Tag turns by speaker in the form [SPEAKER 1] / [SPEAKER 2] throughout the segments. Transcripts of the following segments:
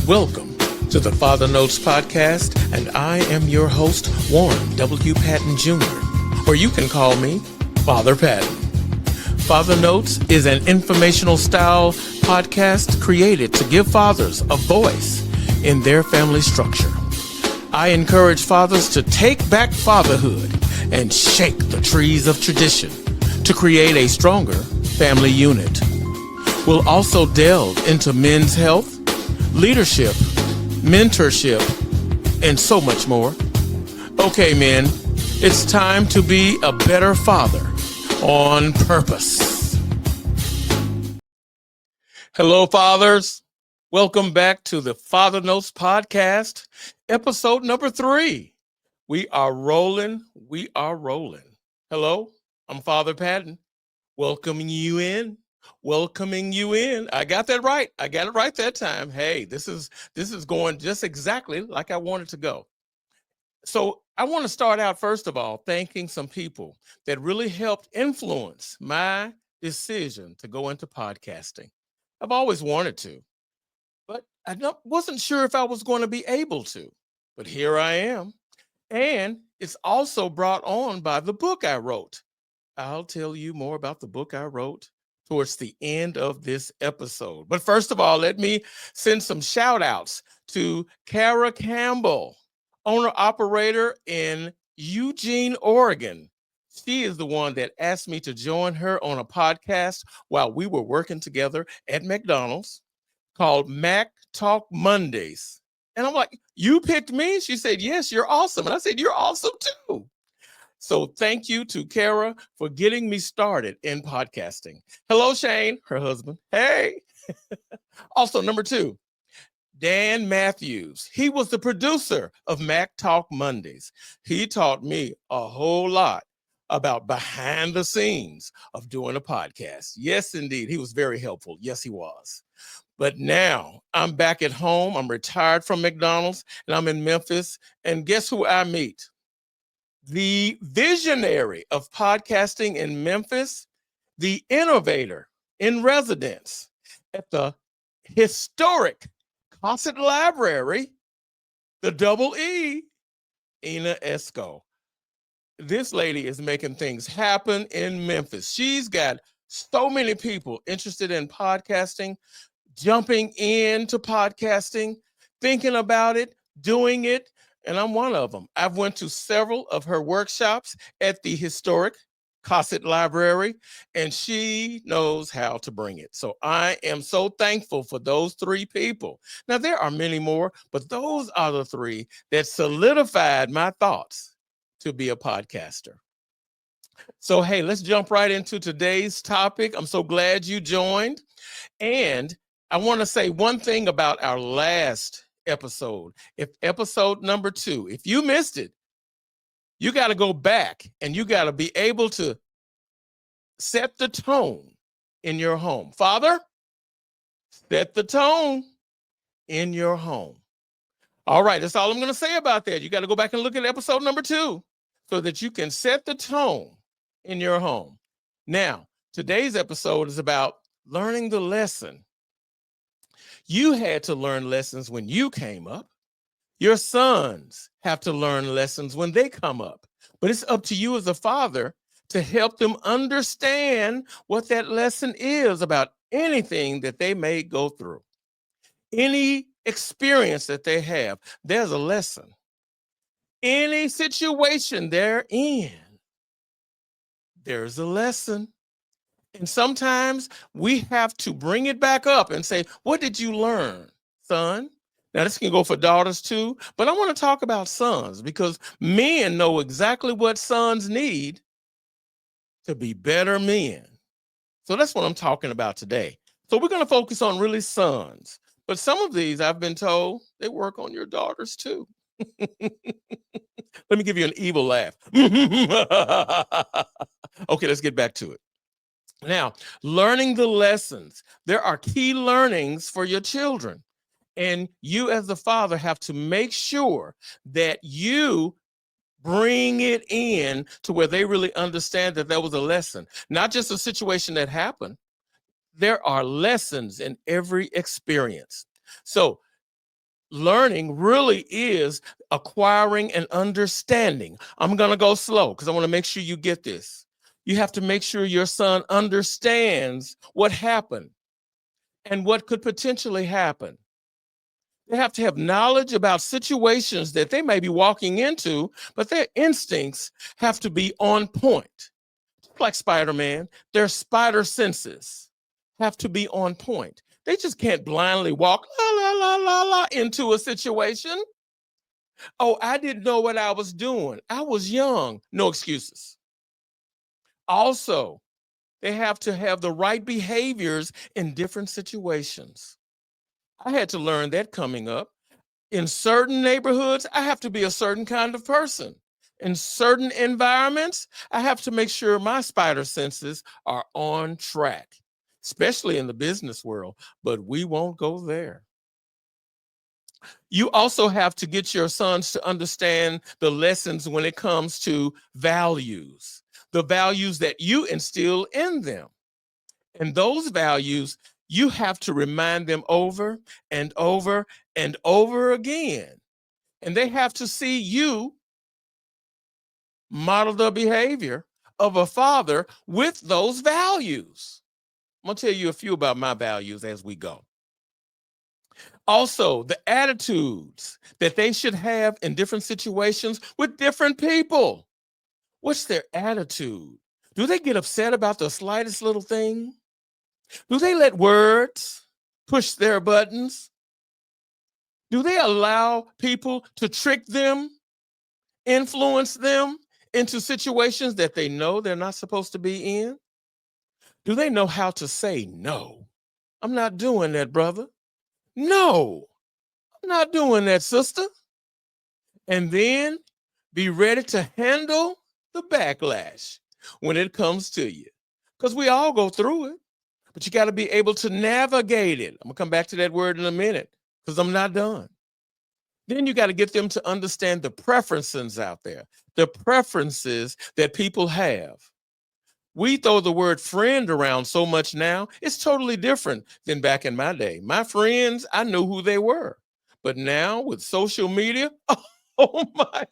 [SPEAKER 1] Welcome to the Father Knowts podcast, and I am your host, Warren W. Patten Jr., or you can call me Father Patten. Father Knowts is an informational style podcast created to give fathers a voice in their family structure. I encourage fathers to take back fatherhood and shake the trees of tradition to create a stronger family unit. We'll also delve into men's health, leadership, mentorship, and so much more. Okay, men, it's time to be a better father on purpose. Hello, fathers. Welcome back to the Father Knowts podcast, episode number 3. We are rolling. Hello, I'm Father Patten, welcoming you in. I got that right. I got it right that time. Hey, this is going just exactly like I wanted to go. So I want to start out, first of all, thanking some people that really helped influence my decision to go into podcasting. I've always wanted to, but I wasn't sure if I was going to be able to. But here I am. And it's also brought on by the book I wrote. I'll tell you more about the book I wrote towards the end of this episode. But first of all, let me send some shout outs to Kara Campbell, owner-operator in Eugene, Oregon. She is the one that asked me to join her on a podcast while we were working together at McDonald's called Mac Talk Mondays. And I'm like, you picked me? She said, yes, you're awesome. And I said, you're awesome too. So thank you to Kara for getting me started in podcasting. Hello, Shane, her husband. Hey. Also, number 2, Dan Matthews. He was the producer of Mac Talk Mondays. He taught me a whole lot about behind the scenes of doing a podcast. Yes, indeed. He was very helpful. Yes, he was. But now I'm back at home. I'm retired from McDonald's and I'm in Memphis. And guess who I meet? The visionary of podcasting in Memphis, the innovator in residence at the historic Cosset Library, the Double E, Ina Esco. This lady is making things happen in Memphis. She's got so many people interested in podcasting, jumping into podcasting, thinking about it, doing it. And I'm one of them. I've went to several of her workshops at the historic Cosset Library, and she knows how to bring it. So I am so thankful for those 3 people. Now, there are many more, but those are the 3 that solidified my thoughts to be a podcaster. So, hey, let's jump right into today's topic. I'm so glad you joined. And I want to say one thing about our last episode. If episode number 2, if you missed it, you got to go back and you got to be able to set the tone in your home. Father, set the tone in your home. All right, that's all I'm going to say about that. You got to go back and look at episode number 2 so that you can set the tone in your home. Now, today's episode is about learning the lesson. You had to learn lessons when you came up. Your sons have to learn lessons when they come up. But it's up to you as a father to help them understand what that lesson is about anything that they may go through. Any experience that they have, there's a lesson. Any situation they're in, there's a lesson. And sometimes we have to bring it back up and say, what did you learn, son? Now, this can go for daughters too, but I want to talk about sons because men know exactly what sons need to be better men. So that's what I'm talking about today. So we're going to focus on really sons. But some of these, I've been told, they work on your daughters too. Let me give you an evil laugh. Okay, let's get back to it. Now, learning the lessons. There are key learnings for your children. And you as the father have to make sure that you bring it in to where they really understand that was a lesson, not just a situation that happened. There are lessons in every experience. So learning really is acquiring and understanding. I'm going to go slow because I want to make sure you get this. You have to make sure your son understands what happened and what could potentially happen. They have to have knowledge about situations that they may be walking into, but their instincts have to be on point. Like Spider-Man, their spider senses have to be on point. They just can't blindly walk la la la la la into a situation. Oh, I didn't know what I was doing. I was young. No excuses. Also, they have to have the right behaviors in different situations. I had to learn that coming up. In certain neighborhoods, I have to be a certain kind of person. In certain environments, I have to make sure my spider senses are on track, especially in the business world, but we won't go there. You also have to get your sons to understand the lessons when it comes to values, the values that you instill in them. And those values, you have to remind them over and over and over again. And they have to see you model the behavior of a father with those values. I'm going to tell you a few about my values as we go. Also, the attitudes that they should have in different situations with different people. What's their attitude? Do they get upset about the slightest little thing? Do they let words push their buttons? Do they allow people to trick them, influence them into situations that they know they're not supposed to be in? Do they know how to say no? I'm not doing that, brother. No, I'm not doing that, sister. And then be ready to handle the backlash when it comes to you. Because we all go through it, but you got to be able to navigate it. I'm going to come back to that word in a minute because I'm not done. Then you got to get them to understand the preferences out there, the preferences that people have. We throw the word friend around so much now, it's totally different than back in my day. My friends, I knew who they were. But now with social media, oh my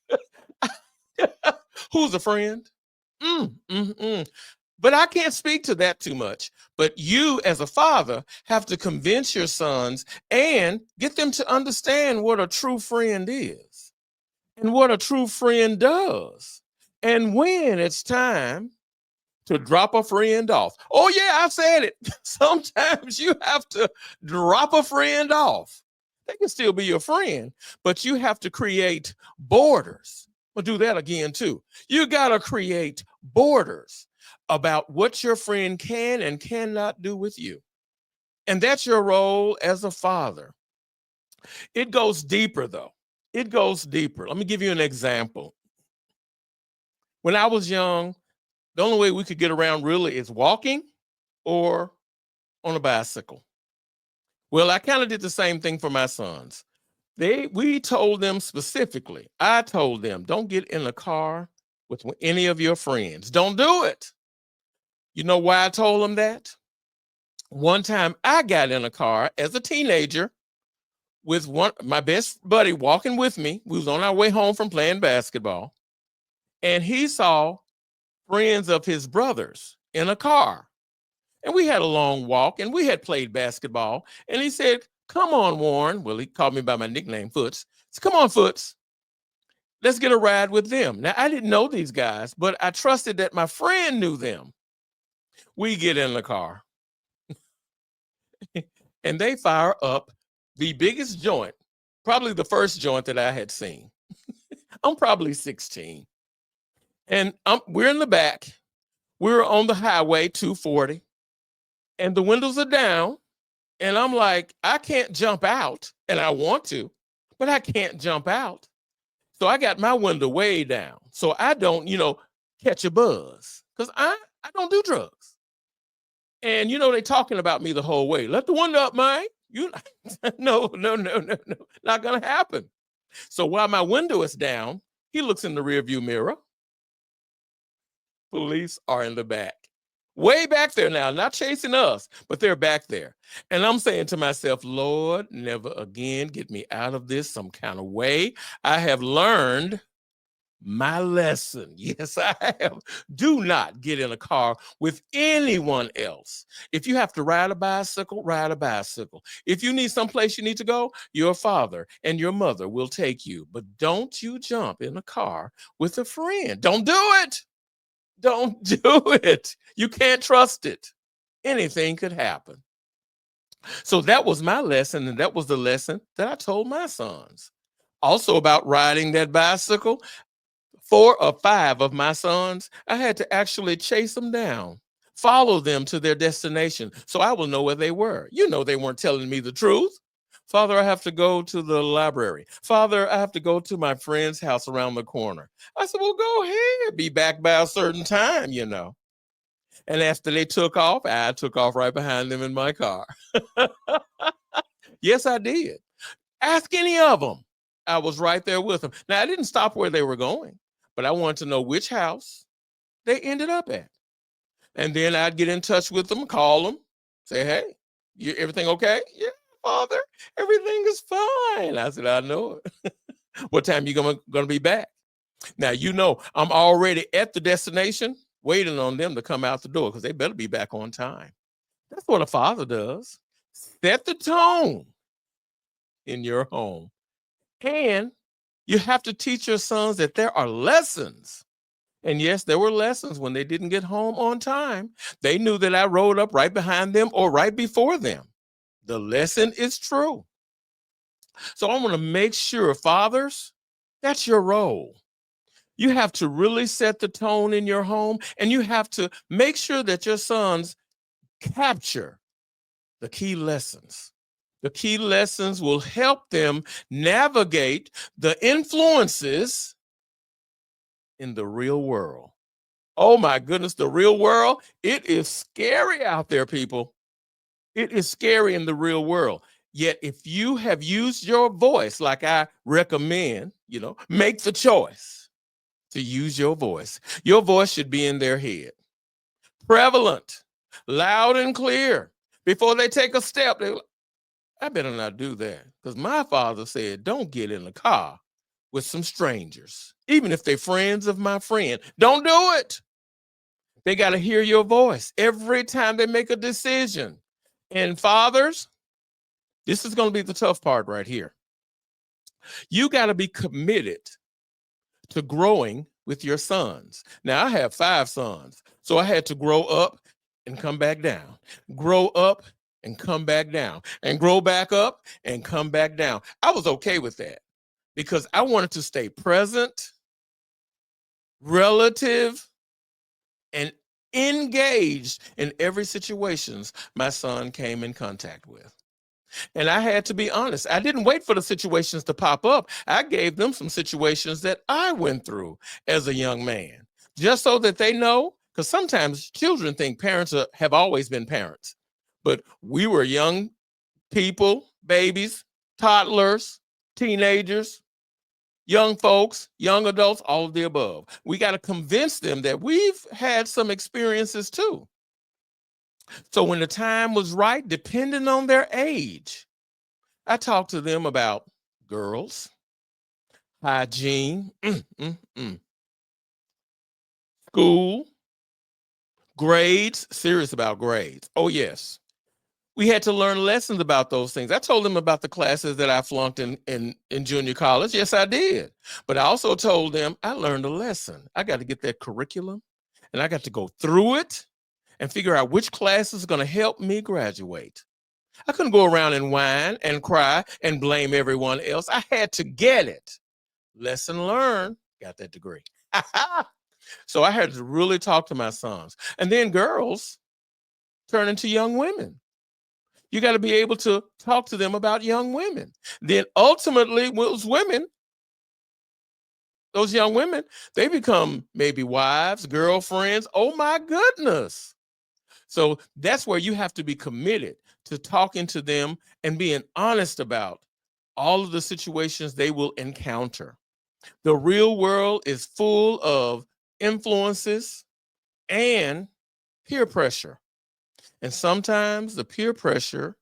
[SPEAKER 1] God. Who's a friend? But I can't speak to that too much. But you, as a father, have to convince your sons and get them to understand what a true friend is and what a true friend does. And when it's time to drop a friend off. Oh, yeah, I said it. Sometimes you have to drop a friend off. They can still be your friend, but you have to create borders. We'll do that again, too. You got to create borders about what your friend can and cannot do with you. And that's your role as a father. It goes deeper, though. It goes deeper. Let me give you an example. When I was young, the only way we could get around really is walking or on a bicycle. Well, I kind of did the same thing for my sons. We told them specifically, I told them, don't get in a car with any of your friends. Don't do it. You know why I told them that? One time I got in a car as a teenager with my best buddy walking with me. We was on our way home from playing basketball, and he saw friends of his brothers in a car. And we had a long walk and we had played basketball. And he said, come on, Warren. Well, he called me by my nickname, Foots. He said, come on, Foots. Let's get a ride with them. Now, I didn't know these guys, but I trusted that my friend knew them. We get in the car and they fire up the biggest joint, probably the first joint that I had seen. I'm probably 16. And we're in the back. We're on the highway 240. And the windows are down. And I'm like, I can't jump out. And I want to, but I can't jump out. So I got my window way down. So I don't, catch a buzz. Because I don't do drugs. And they talking about me the whole way. Let the window up, man. No. Not gonna happen. So while my window is down, he looks in the rearview mirror. Police are in the back. way back there now, not chasing us, but they're back there. And I'm saying to myself, Lord, never again get me out of this some kind of way. I have learned my lesson. Yes, I have. Do not get in a car with anyone else. If you have to ride a bicycle, ride a bicycle. If you need someplace you need to go, your father and your mother will take you. But don't you jump in a car with a friend. Don't do it. Don't do it. You can't trust it. Anything could happen. So that was my lesson, and that was the lesson that I told my sons. Also about riding that bicycle, 4 or 5 of my sons, I had to actually chase them down, follow them to their destination so I will know where they were. You know, they weren't telling me the truth. Father, I have to go to the library. Father, I have to go to my friend's house around the corner. I said, well, go ahead. Be back by a certain time, you know. And after they took off, I took off right behind them in my car. Yes, I did. Ask any of them. I was right there with them. Now, I didn't stop where they were going, but I wanted to know which house they ended up at. And then I'd get in touch with them, call them, say, hey, everything okay? Yeah, Father, everything is fine. I said, I know it. What time you gonna be back? Now, you know, I'm already at the destination waiting on them to come out the door because they better be back on time. That's what a father does. Set the tone in your home. And you have to teach your sons that there are lessons. And yes, there were lessons when they didn't get home on time. They knew that I rode up right behind them or right before them. The lesson is true. So I want to make sure, fathers, that's your role. You have to really set the tone in your home, and you have to make sure that your sons capture the key lessons. The key lessons will help them navigate the influences in the real world. Oh my goodness, the real world, it is scary out there, people. It is scary in the real world. Yet if you have used your voice, like I recommend, you know, make the choice to use your voice. Your voice should be in their head. Prevalent, loud and clear. Before they take a step, I better not do that. Because my father said, don't get in the car with some strangers, even if they're friends of my friend. Don't do it. They got to hear your voice every time they make a decision. And fathers, this is going to be the tough part right here. You got to be committed to growing with your sons. Now, I have 5 sons, so I had to grow up and come back down, grow up and come back down, and grow back up and come back down. I was okay with that because I wanted to stay present, relative, and engaged in every situations my son came in contact with. And I had to be honest. I didn't wait for the situations to pop up. I gave them some situations that I went through as a young man, just so that they know, because sometimes children think parents have always been parents, but we were young people, babies, toddlers, teenagers, young folks, young adults, all of the above. We got to convince them that we've had some experiences too. So when the time was right, depending on their age, I talked to them about girls, hygiene, school, grades, serious about grades. Oh, yes. We had to learn lessons about those things. I told them about the classes that I flunked in junior college. Yes, I did. But I also told them I learned a lesson. I got to get that curriculum, and I got to go through it and figure out which class is going to help me graduate. I couldn't go around and whine and cry and blame everyone else. I had to get it. Lesson learned. Got that degree. So I had to really talk to my sons. And then girls turn into young women. You got to be able to talk to them about young women. Then ultimately, those young women, they become maybe wives, girlfriends. Oh my goodness. So that's where you have to be committed to talking to them and being honest about all of the situations they will encounter. The real world is full of influences and peer pressure. And sometimes the peer pressure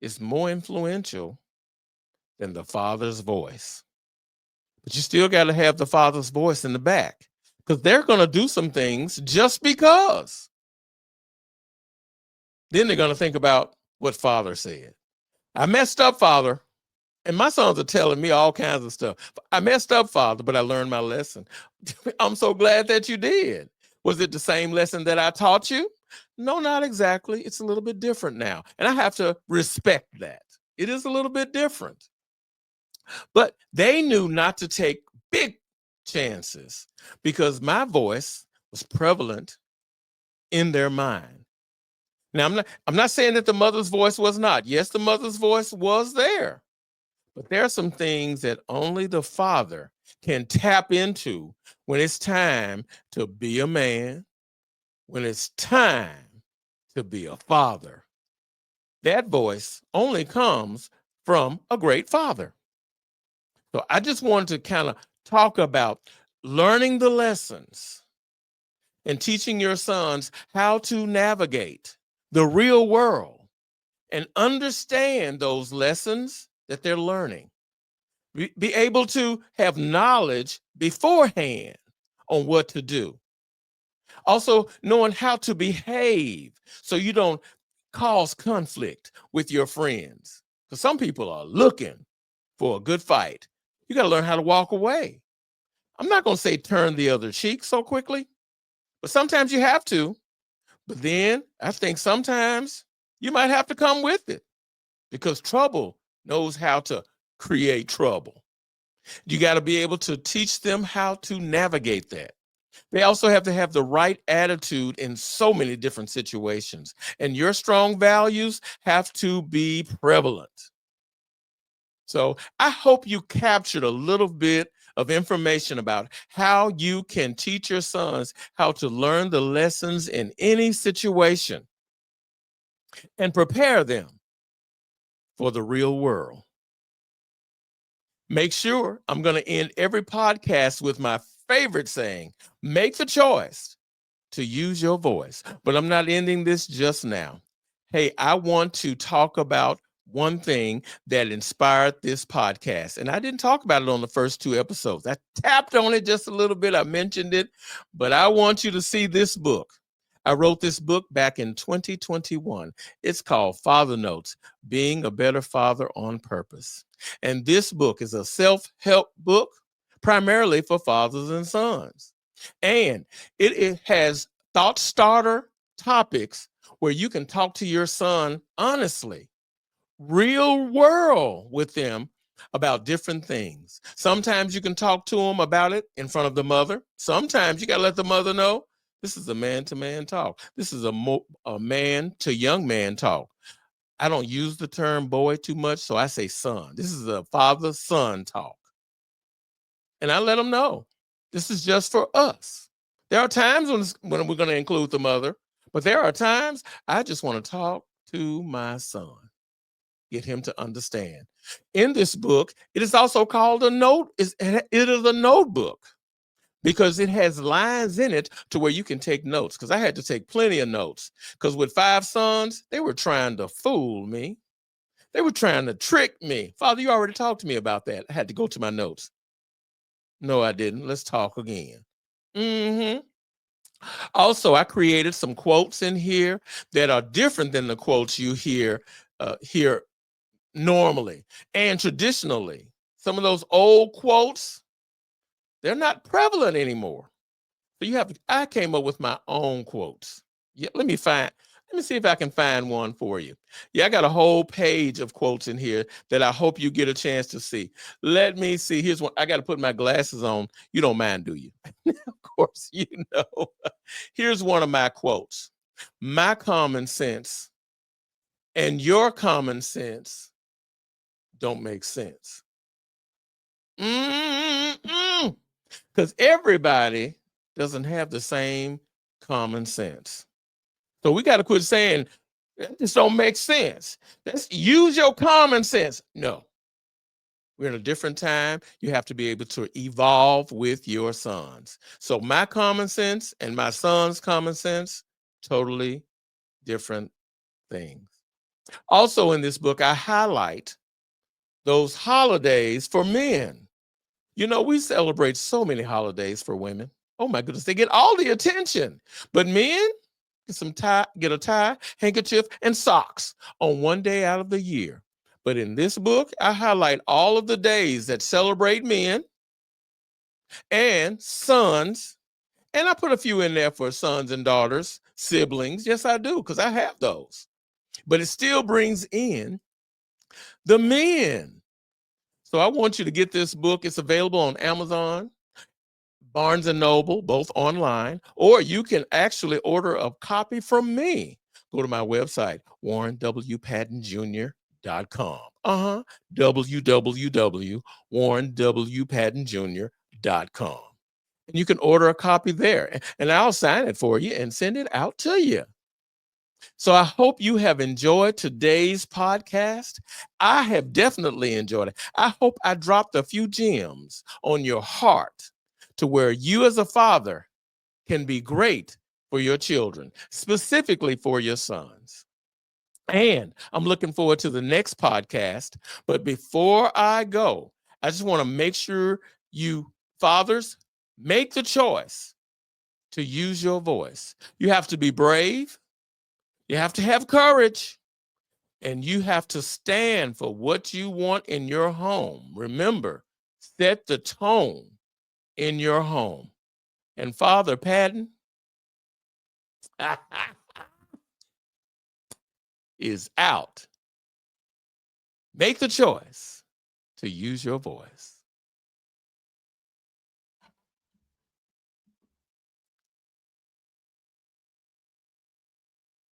[SPEAKER 1] is more influential than the father's voice. But you still got to have the father's voice in the back because they're going to do some things just because. Then they're going to think about what father said. I messed up, father. And my sons are telling me all kinds of stuff. I messed up, father, but I learned my lesson. I'm so glad that you did. Was it the same lesson that I taught you? No, not exactly. It's a little bit different now. And I have to respect that. It is a little bit different. But they knew not to take big chances because my voice was prevalent in their mind. Now, I'm not saying that the mother's voice was not. Yes, the mother's voice was there. But there are some things that only the father can tap into when it's time to be a man, when it's time to be a father. That voice only comes from a great father. So I just wanted to kind of talk about learning the lessons and teaching your sons how to navigate the real world and understand those lessons that they're learning. Be able to have knowledge beforehand on what to do. Also, knowing how to behave so you don't cause conflict with your friends. Because some people are looking for a good fight. You got to learn how to walk away. I'm not going to say turn the other cheek so quickly, but sometimes you have to. But then I think sometimes you might have to come with it because trouble knows how to create trouble. You got to be able to teach them how to navigate that. They also have to have the right attitude in so many different situations. And your strong values have to be prevalent. So I hope you captured a little bit of information about how you can teach your sons how to learn the lessons in any situation and prepare them for the real world. Make sure I'm going to end every podcast with my favorite saying, make the choice to use your voice. But I'm not ending this just now. Hey, I want to talk about one thing that inspired this podcast. And I didn't talk about it on the first two episodes. I tapped on it just a little bit. I mentioned it, but I want you to see this book. I wrote this book back in 2021. It's called Father Notes, Being a Better Father on Purpose. And this book is a self-help book primarily for fathers and sons. And it has thought starter topics where you can talk to your son honestly, real world with them about different things. Sometimes you can talk to them about it in front of the mother. Sometimes you got to let the mother know this is a man-to-man talk. This is a man to young man talk. I don't use the term boy too much, so I say son. This is a father-son talk. And I let them know this is just for us. There are times when we're going to include the mother, but there are times I just want to talk to my son, get him to understand. In this book, it is also called a note. It is a notebook because it has lines in it to where you can take notes. Because I had to take plenty of notes. Because with 5 sons, they were trying to fool me. They were trying to trick me. Father, you already talked to me about that. I had to go to my notes. No, I didn't. Let's talk again. Also, I created some quotes in here that are different than the quotes you hear here normally and traditionally. Some of those old quotes, they're not prevalent anymore. So I came up with my own quotes. Yeah, let me see if I can find one for you. Yeah, I got a whole page of quotes in here that I hope you get a chance to see. Let me see. Here's one. I got to put my glasses on. You don't mind, do you? Of course, you know. Here's one of my quotes. My common sense and your common sense don't make sense. Because everybody doesn't have the same common sense. So we got to quit saying, that just don't make sense. Let's use your common sense. No. We're in a different time. You have to be able to evolve with your sons. So my common sense and my son's common sense, totally different things. Also, in this book, I highlight those holidays for men. You know, we celebrate so many holidays for women. Oh my goodness, they get all the attention. But men get a tie, handkerchief, and socks on one day out of the year. But in this book, I highlight all of the days that celebrate men and sons. And I put a few in there for sons and daughters, siblings. Yes, I do, because I have those. But it still brings in the men. So I want you to get this book. It's available on Amazon, Barnes and Noble, both online, or you can actually order a copy from me. Go to my website, warrenwpattenjr.com. www.warrenwpattenjr.com. And you can order a copy there, and I'll sign it for you and send it out to you. So I hope you have enjoyed today's podcast. I have definitely enjoyed it. I hope I dropped a few gems on your heart to where you as a father can be great for your children, specifically for your sons. And I'm looking forward to the next podcast. But before I go, I just want to make sure you fathers make the choice to use your voice. You have to be brave. You have to have courage, and you have to stand for what you want in your home. Remember, set the tone in your home. And Father Patten is out. Make the choice to use your voice.